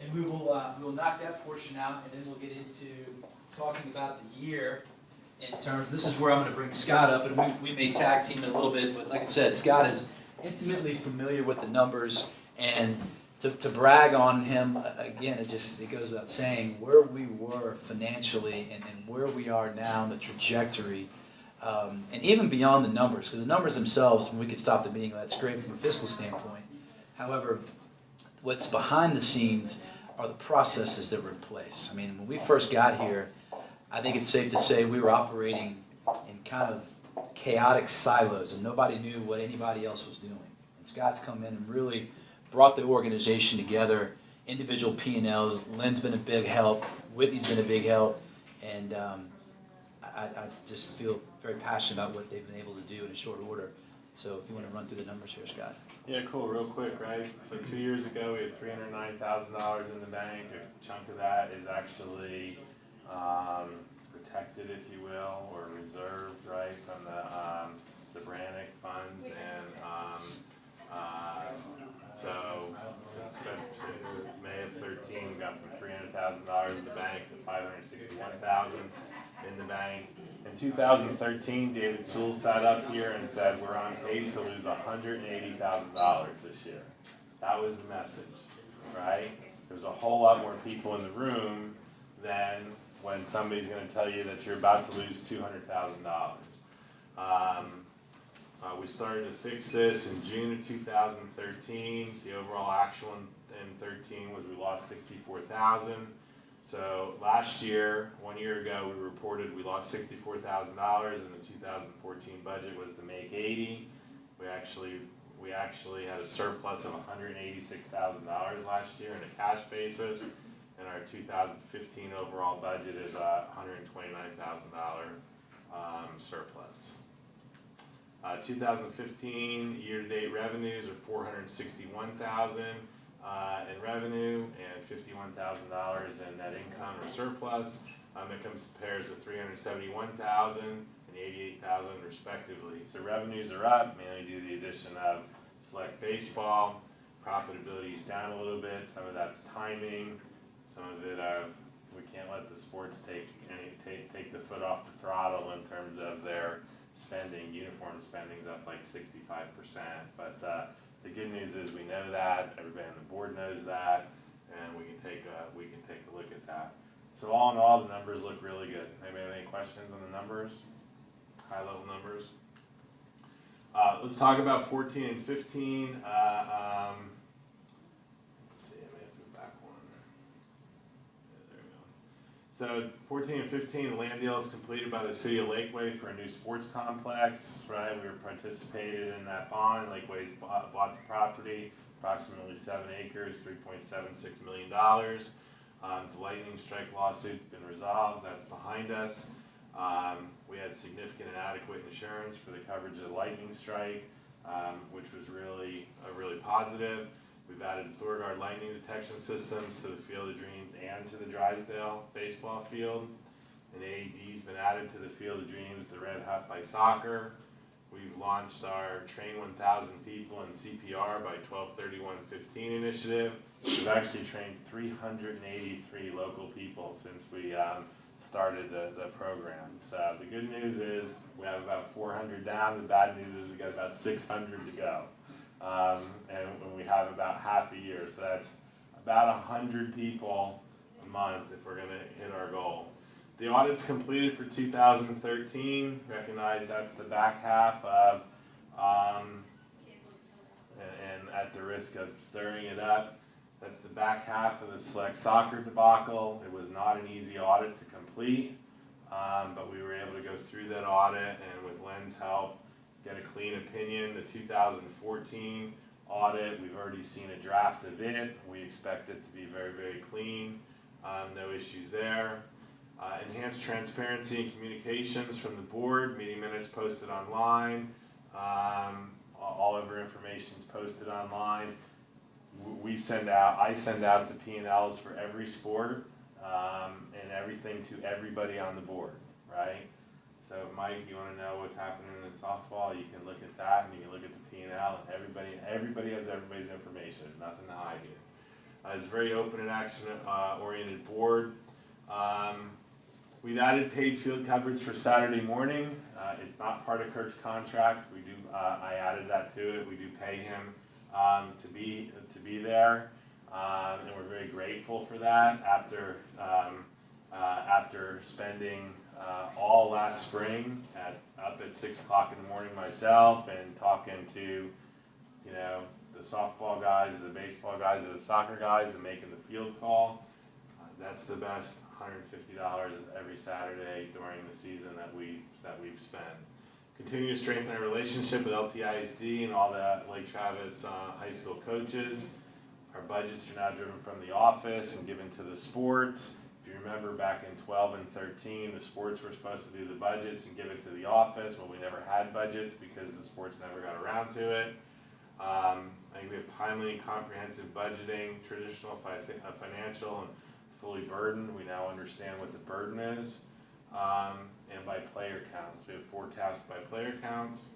and we will knock that portion out, and then we'll get into talking about the year in terms. This is where I'm going to bring Scott up, and we may tag team it a little bit, but like I said, Scott is intimately familiar with the numbers, and to brag on him again, it goes without saying where we were financially and where we are now in the trajectory. And even beyond the numbers, because the numbers themselves, we could stop the meeting, that's great from a fiscal standpoint. However, what's behind the scenes are the processes that were in place. I mean, when we first got here, I think it's safe to say we were operating in kind of chaotic silos, and nobody knew what anybody else was doing. And Scott's come in and really brought the organization together, individual P&Ls. Lynn's been a big help, Whitney's been a big help, and I just feel very passionate about what they've been able to do in a short order. So if you want to run through the numbers here, Scott. Yeah, cool. Real quick, right? So 2 years ago, we had $309,000 in the bank. A chunk of that is actually protected, if you will, or reserved, right, from the Sobranic funds. And so since May of 13, we got from $300,000 in the bank to $561,000 in the bank. In 2013, David Sewell sat up here and said, we're on pace to lose $180,000 this year. That was the message, right? There's a whole lot more people in the room than when somebody's going to tell you that you're about to lose $200,000. We started to fix this in June of 2013. The overall actual in 13 was we lost $64,000. So last year, 1 year ago, we reported we lost $64,000, and the 2014 budget was to make $80,000. We actually had a surplus of $186,000 last year in a cash basis, and our 2015 overall budget is a $129,000 surplus. 2015 year-to-date revenues are $461,000 in revenue and $51,000 in net income or surplus. It compares to $371,000 and $88,000 respectively. So revenues are up, mainly due to the addition of select baseball. Profitability is down a little bit. Some of that's timing. Some of it we can't let the sports take the foot off the throttle in terms of their spending. Uniform spending's up like 65%. But the good news is we know that, everybody on the board knows that, and we can take a look at that. So all in all, the numbers look really good. Anybody have any questions on the numbers? High level numbers? Let's talk about 14 and 15. Let's see, I may have to go back one. Yeah, there we go. So 14 and 15, the land deal is completed by the city of Lakeway for a new sports complex, right? We participated in that bond. Lakeway's bought the property, approximately 7 acres, $3.76 million. The lightning strike lawsuit's been resolved, that's behind us. We had significant and adequate insurance for the coverage of the lightning strike, which was really positive. We've added ThorGuard lightning detection systems to the Field of Dreams and to the Drysdale baseball field. An AED's been added to the Field of Dreams, the Red Hut by Soccer. We've launched our Train 1,000 People in CPR by 12/31/15 initiative. We've actually trained 383 local people since we started the program. So the good news is we have about 400 down. The bad news is we got about 600 to go. And we have about half a year. So that's about 100 people a month if we're going to hit our goal. The audit's completed for 2013. Recognize that's the back half of, and at the risk of stirring it up, that's the back half of the select soccer debacle. It was not an easy audit to complete, but we were able to go through that audit and with Lynn's help, get a clean opinion. The 2014 audit, we've already seen a draft of it. We expect it to be very, very clean. No issues there. Enhanced transparency and communications from the board. Meeting minutes posted online. All of our information is posted online. I send out the P&Ls for every sport and everything to everybody on the board, right? So Mike, you want to know what's happening in softball, you can look at that and you can look at the P&L, and everybody has everybody's information. There's nothing to hide here. It's a very open and action oriented board. We've added paid field coverage for Saturday morning. It's not part of Kirk's contract. We do. I added that to it. We do pay him to be there, and we're very grateful for that. After spending all last spring up at 6 o'clock in the morning myself and talking to the softball guys, the baseball guys, the soccer guys, and making the field call. That's the best $150 every Saturday during the season that we've spent. Continue to strengthen our relationship with LTYA and all the Lake Travis high school coaches. Our budgets are now driven from the office and given to the sports. If you remember back in 12 and 13, the sports were supposed to do the budgets and give it to the office. Well, we never had budgets because the sports never got around to it. I think we have timely and comprehensive budgeting, traditional financial and fully burdened. We now understand what the burden is. And by player counts. We have forecasts by player counts.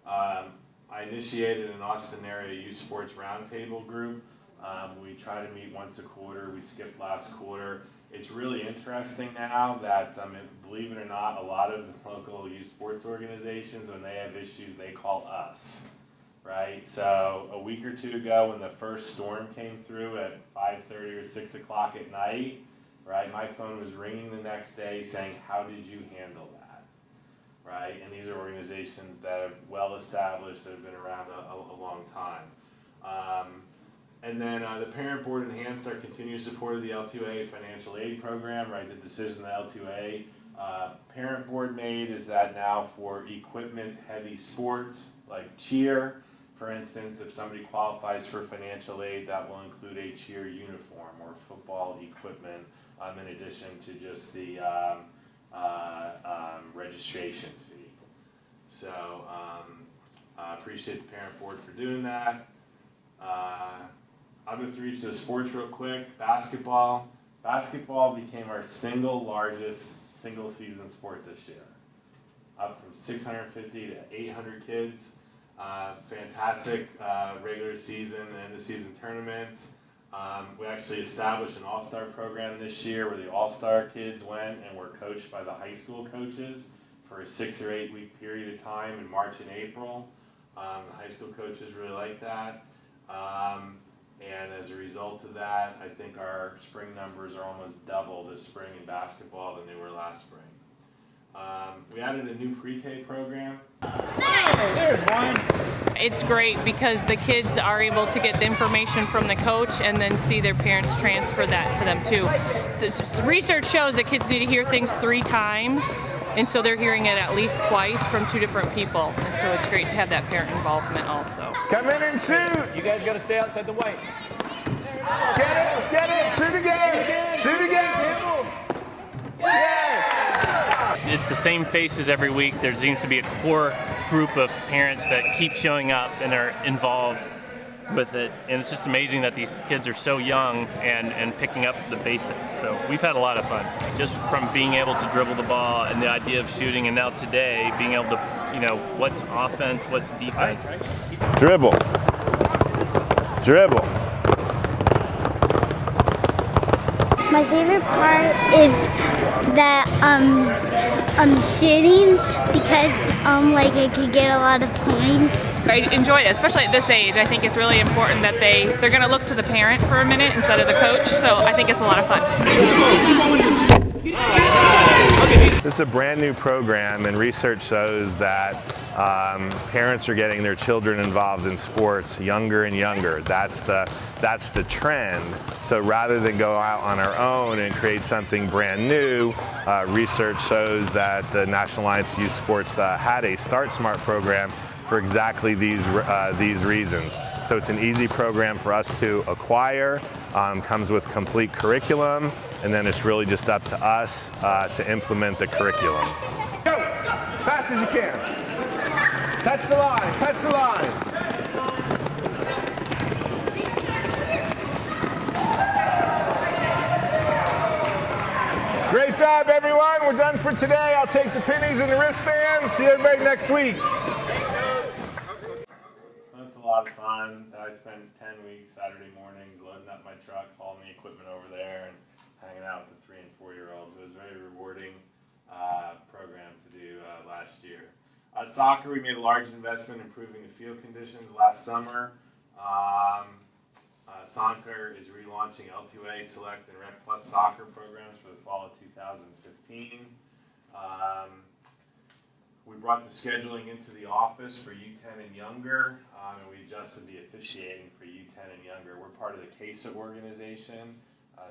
I initiated an Austin area youth sports roundtable group. We try to meet once a quarter. We skipped last quarter. It's really interesting now that, believe it or not, a lot of the local youth sports organizations, when they have issues, they call us, right? So a week or two ago when the first storm came through at 5:30 or 6 o'clock at night, right, my phone was ringing the next day saying, how did you handle that, right? And these are organizations that are well established, that have been around a long time. And then the parent board enhanced our continued support of the LTYA financial aid program, right? The decision the LTYA parent board made is that now for equipment heavy sports like cheer, for instance, if somebody qualifies for financial aid, that will include a cheer uniform or football equipment in addition to just the registration fee. So I appreciate the parent board for doing that. I'll go through each of the sports real quick. Basketball. Basketball became our single largest single season sport this year. Up from 650 to 800 kids. Fantastic regular season and end of season tournaments. We actually established an all-star program this year where the all-star kids went and were coached by the high school coaches for a 6 or 8 week period of time in March and April. The high school coaches really like that. And as a result of that, I think our spring numbers are almost double this spring in basketball than they were last spring. We added a new pre-K program. There's one. It's great because the kids are able to get the information from the coach and then see their parents transfer that to them too. So research shows that kids need to hear things 3 times, and so they're hearing it at least twice from 2 different people. And so it's great to have that parent involvement also. Come in and shoot. You guys got to stay outside the white. Get it, shoot again. Shoot again. Yeah. It's the same faces every week. There seems to be a core group of parents that keep showing up and are involved with it. And it's just amazing that these kids are so young and picking up the basics. So we've had a lot of fun. Just from being able to dribble the ball and the idea of shooting, and now today being able to, what's offense, what's defense. Dribble. Dribble. My favorite part is that shooting because I could get a lot of points. I enjoy it, especially at this age. I think it's really important that they're going to look to the parent for a minute instead of the coach. So I think it's a lot of fun. This is a brand new program, and research shows that parents are getting their children involved in sports younger and younger. That's the trend. So rather than go out on our own and create something brand new, research shows that the National Alliance Youth Sports had a Start Smart program for exactly these reasons. So it's an easy program for us to acquire, comes with complete curriculum, and then it's really just up to us to implement the curriculum. Go! Fast as you can. Touch the line, touch the line. Great job, everyone. We're done for today. I'll take the pennies and the wristbands. See everybody next week. That's a lot of fun. I spent 10 weeks, Saturday mornings, loading my truck, hauling the equipment over there, and hanging out with the 3 and 4 year olds. It was a very rewarding program to do last year. Soccer, we made a large investment improving the field conditions last summer. Soccer is relaunching LTYA Select and Rec Plus soccer programs for the fall of 2015. We brought the scheduling into the office for U10 and younger, and we adjusted the officiating for U10 and younger. We're part of the CASA organization,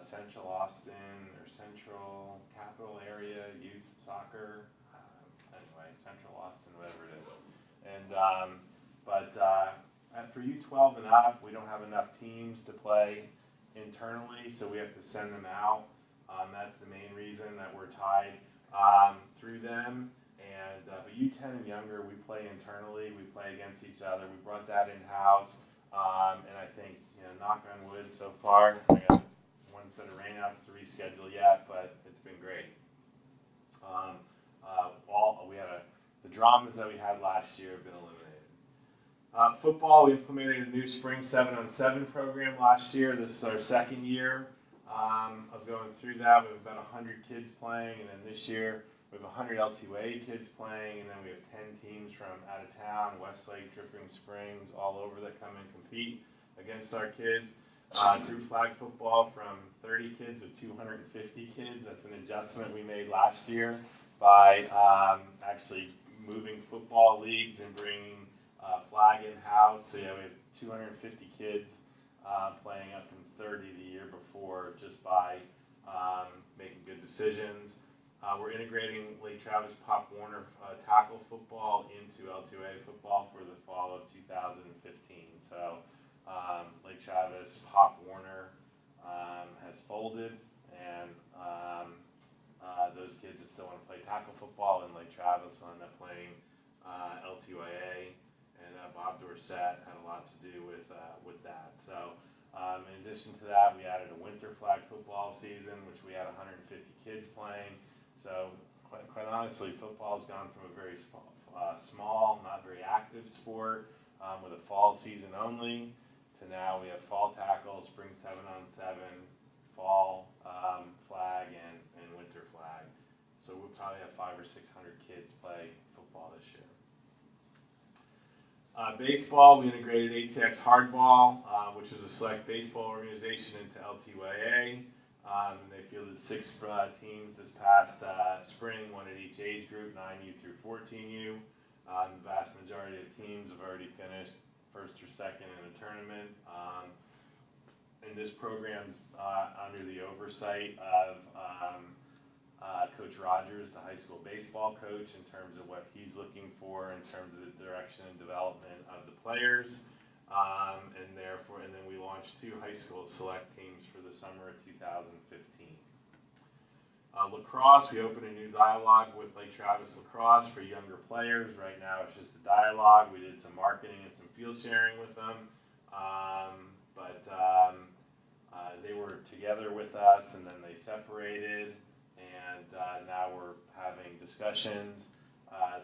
Central Austin or Central Capital Area Youth Soccer. Anyway, Central Austin, whatever it is. And for U12 and up, we don't have enough teams to play internally, so we have to send them out. That's the main reason that we're tied through them. But U10 and younger, we play internally. We play against each other. We brought that in-house, and I think, knock on wood, so far, I got one set of rain out to reschedule yet, but it's been great. The dramas that we had last year have been eliminated. Football, we implemented a new spring 7-on-7 program last year. This is our second year of going through that. We have about 100 kids playing, and then this year we have 100 LTYA kids playing, and then we have 10 teams from out of town, Westlake, Dripping Springs, all over that come and compete against our kids. Group flag football from 30 kids to 250 kids. That's an adjustment we made last year by actually moving football leagues and bringing flag in-house. So we have 250 kids playing up from 30 the year before just by making good decisions. We're integrating Lake Travis Pop Warner tackle football into LTYA football for the fall of 2015. So Lake Travis Pop Warner has folded, and those kids that still want to play tackle football in Lake Travis will end up playing LTYA, and Bob Dorsett had a lot to do with that. So in addition to that, we added a winter flag football season, which we had 150 kids playing. So quite honestly, football has gone from a very small, not very active sport with a fall season only to now we have fall tackle, spring 7-on-7, fall flag, and winter flag. So we'll probably have 500 or 600 kids play football this year. Baseball, we integrated ATX Hardball, which was a select baseball organization, into LTYA. They fielded 6 teams this past spring, 1 at each age group, 9U through 14U. The vast majority of teams have already finished first or second in a tournament. And this program's under the oversight of Coach Rogers, the high school baseball coach, in terms of what he's looking for, in terms of the direction and development of the players. And then we launched 2 high school select teams for the summer of 2015. Lacrosse, we opened a new dialogue with Lake Travis Lacrosse for younger players. Right now it's just a dialogue. We did some marketing and some field sharing with them. They were together with us, and then they separated, and now we're having discussions.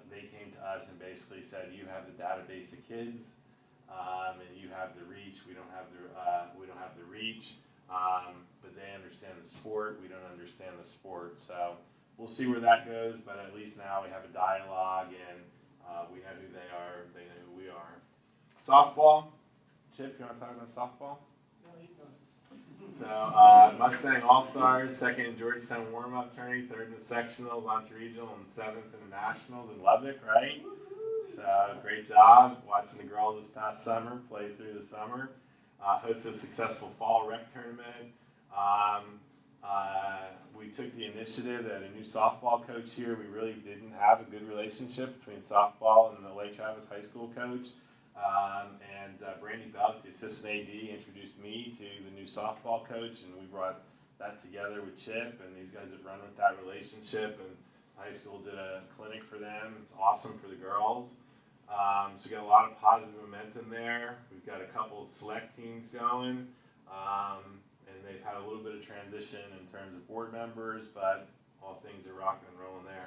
They came to us and basically said, you have the database of kids, and you have the reach. We don't have the reach, but they understand the sport. We don't understand the sport. So we'll see where that goes, but at least now we have a dialogue, and we know who they are. They know who we are. Softball. Chip, you want to talk about softball? So Mustang All-Stars, 2nd in Georgetown warm-up tourney, 3rd in the sectionals, on to regional, and 7th in the nationals in Lubbock, right? So great job watching the girls this past summer play through the summer. Hosted a successful fall rec tournament. We took the initiative that a new softball coach here. We really didn't have a good relationship between softball and the Lake Travis High School coach. Brandy Belk, the assistant AD, introduced me to the new softball coach, and we brought that together with Chip, and these guys have run with that relationship, and high school did a clinic for them. It's awesome for the girls. So we got a lot of positive momentum there. We've got a couple of select teams going, and they've had a little bit of transition in terms of board members, but all things are rocking and rolling there.